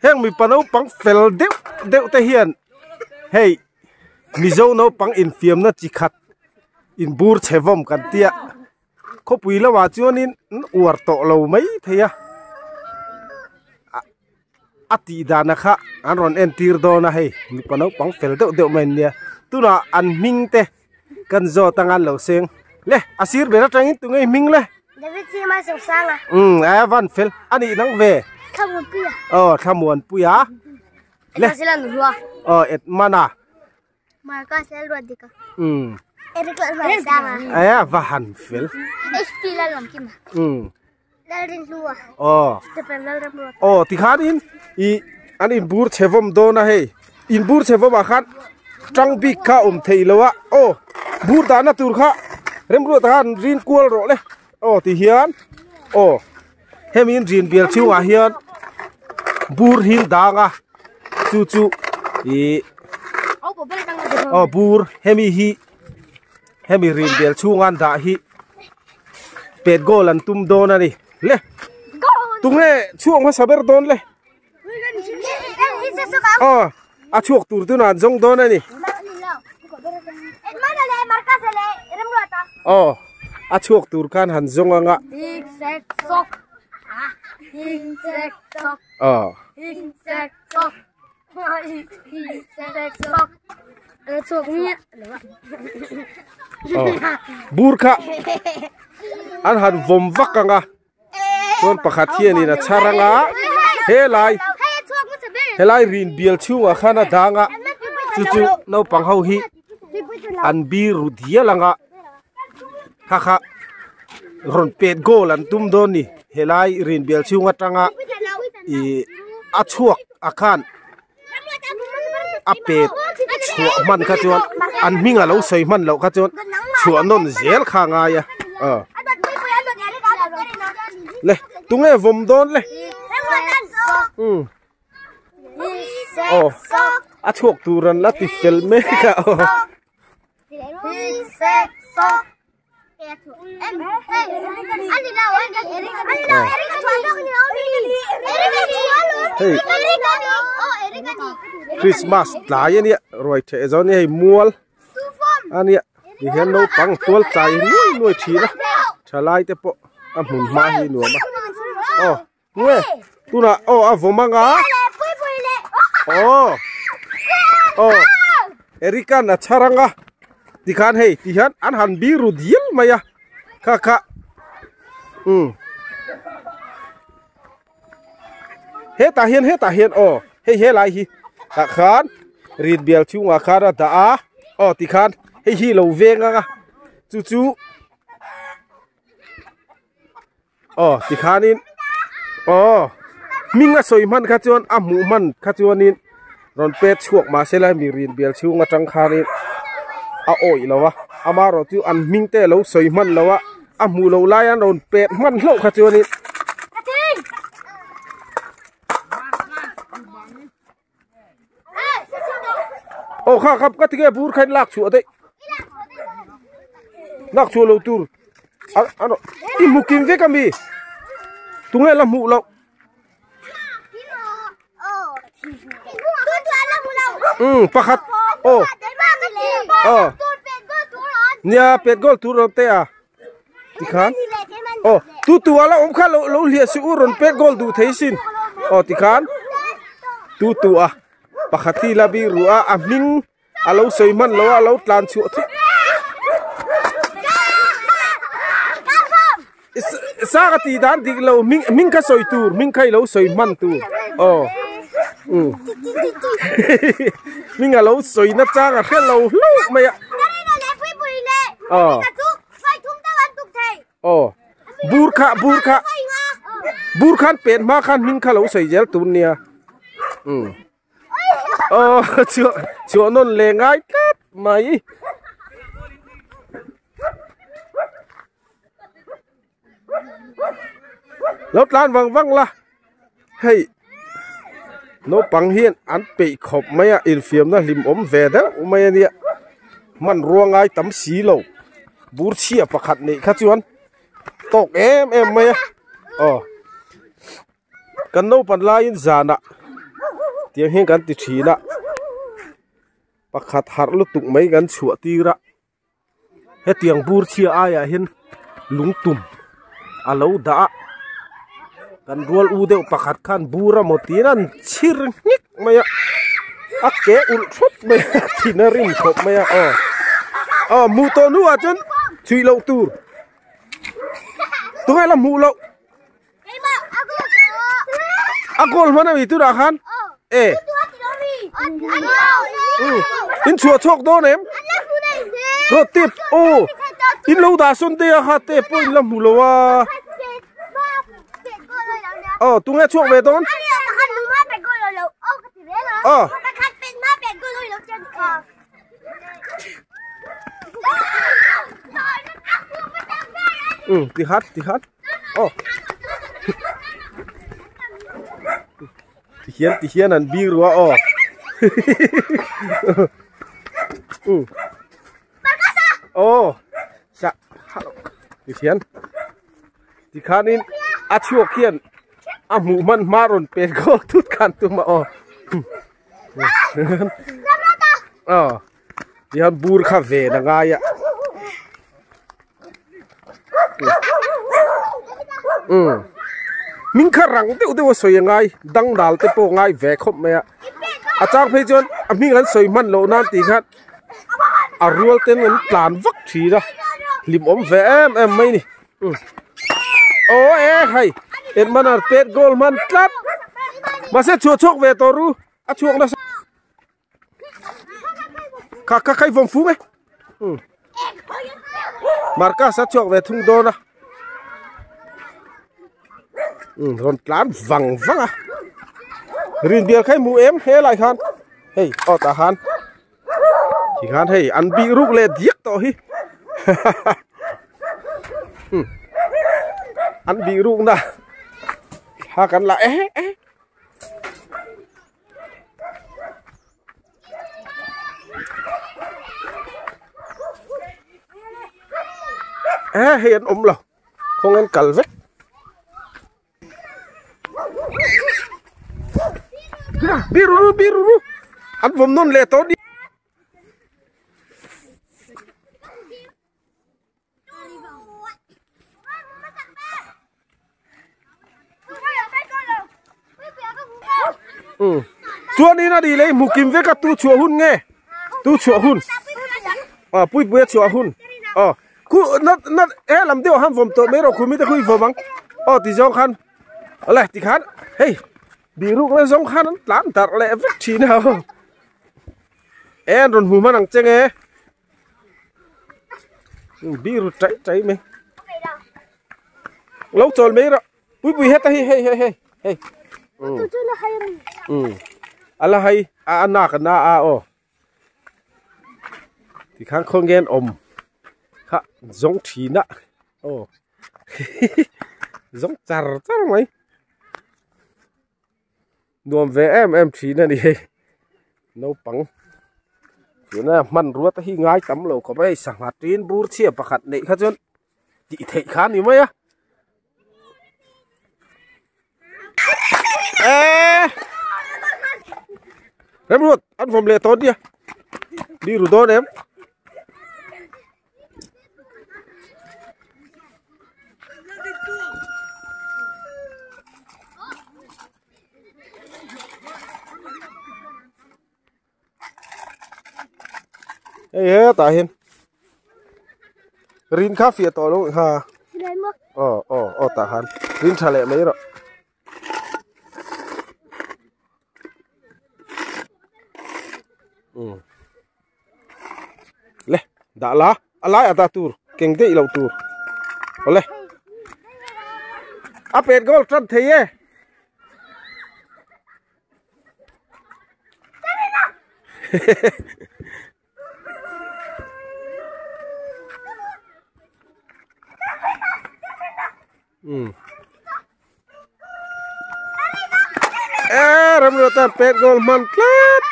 heng mi pano pang fel deu te hian hey mizo no pang in fiam na chi khat in bur chevom kan tia kho pui la wa chuanin uar to lo mai theya ati dana kha an ron en tir do na hey mi pano pang fel deu men nia tuna an ming te kan zo tangan lo seng le asir bera tangin tu ngai ming le David si ma song sang a van fel ani nang ve thamun puya thamuan puya le sila nuwa et mana marka sel rodika Eric la sang aya va han fel HP la lom kim dalrin luwa stepen dal ram ti khanin I an in bur chevom do na hey in bur chevom a khan tang bi kha theilowa bur da na tur kha rem ru ta rin kual ro le ti hian hemin rin bial chu a hian bur hin danga chu bur hemi rin bial chu ngan da hi pet gol an tum do na ni le tunge chuang ma saber don le a chuak tur tu na jong do na ni a chuak tur kan han zong anga sek sok burkha an han vom vak anga ton pakhat hian in a charanga helai rin bial chunga khana danga chu no pang ho hi an bi ru dialanga kha ron pet gol an tum don ni helai rin bial chunga tanga a chuak a khan a pet chuak man kha chuan an minga lo sei man lo kha chuan chuan non zel kha nga ya le tunge vom don le a chuak turan la ti fel me ka Christmas lai ania roi the zon ni mual ania ni hen no pang tual chai nuôi thi na thalai te po a mun ma hi nu ma ngue tu na a vomanga Erika na charanga dikhan hey tihan an han bi ru dial maya kha he ta hian he lai hi ta khan rid bial chunga khara da ti khan hi lo venga chu ti khanin minga soi man kha chuan a mu man kha chuanin ron pet chuak ma sela mi rin bial chunga tang khanin a oi lawa ama ro chu an ming te lo soi man lawa a mu lo lai an ron pet man lo kha chuanin khap ka tige bur khain lak chu ade lak chu lo tur ano ti mukim ve kami tunge la mu lo pakhat nia pet gol tur ron te a tikhan tu ala om kha lo lia si uron pet gol du theisin tikhan tu a pakhati la bi ruwa a ming alo soiman lo alo tlan chu thi sa ti dan dik lo ming ka soi tur ming khai lo soiman tu ming alo soi na chang a khel lo maya bur khan pen ma khan ming kha lo soi jel tu nia chưa non lệ ngay cát mày lót lan văng văng la hey nó bằng hiền ăn bị khop mày in phim na lim về đó mày nia man ruang ai tắm xí lầu bur chia pakhat này khát chuan tóc em mày cần nấu pan lai in già nè tiếng hiênกันติชีละปักขัดหัดลุตุกไม่กันชัวตีระเฮตียงบูรเชียอายเห็นลุงตุ่มอาลูดากันรัวอูเดวปักขัดขันบูระหมดตีนั่นชิรนิกไม่อะอักเกอุลชุดไม่ที่นริมขบไม่อะมูโตนัวจนช่วยเราตูตัวไงละมูเราaku mana itu dah kan in chua chok do nem rotip in lo da sun te ha te point lam hu lo wa tu nghe chuộc về tôn thì hát thì hiền ăn bia rồi sa thì hiền thì khán in chuộc hiền mũ man maron pe go tút kan tu ma thì hắn bur kha về na nga ya mình khá răng tiêu tiêu soi ngay đăng đal tiêu po ngay về không mẹ trang phê chôn mình ăn soi man lâu nan tí khác ruột tên mình plan vắt chỉ ra lim về em mấy nè hay em man pet goal man club mà sẽ chuộc về toru chuộc nó các cái vòng phú ấy marca sẽ chuộc về thung đô na còn plan vàng à riêng biệt cái mũ em hết lại khan hey ta khan thì khan hey ăn bị rút lên giết tội ăn bị rút na ha cắn lại hay ăn ốm lò không ăn cල් vết biru ăn vòng non lẹ tốt đi chua đi nó đi lấy mù kim với cả tu chùa hun nghe tu chùa hun bui chùa hun nó làm điều ham vòng tội mấy rồi mới ta khui vòng băng thì do khăn lại thì khán hey biru nó giống khăn nó lán tạt lẹ vết chỉ nào rồi mù mà nằng chêng nghe biru cháy mình lâu tròn mấy rồi bui hết tay hey ala hay anak na thì khang không nghe khá giống chỉ nạ giống char mấy nuông về em chỉ nè đi nấu bằng chỗ này mặn ruột hi ngay tắm lẩu có mấy sảng hạt trên bur chia bạc hạt này khá chân chị thấy khá nhiều mấy á em ruột ăn phòng lệ tốt đi rủ tốt em tại hiền rin cà phê to luôn ha tại hắn rin trà lẹ mấy rồi lẹ đã lá lái ở ta tour kinh tế lâu tour lẹ pet goal trăn thấy ấy Ram rota pet goal man club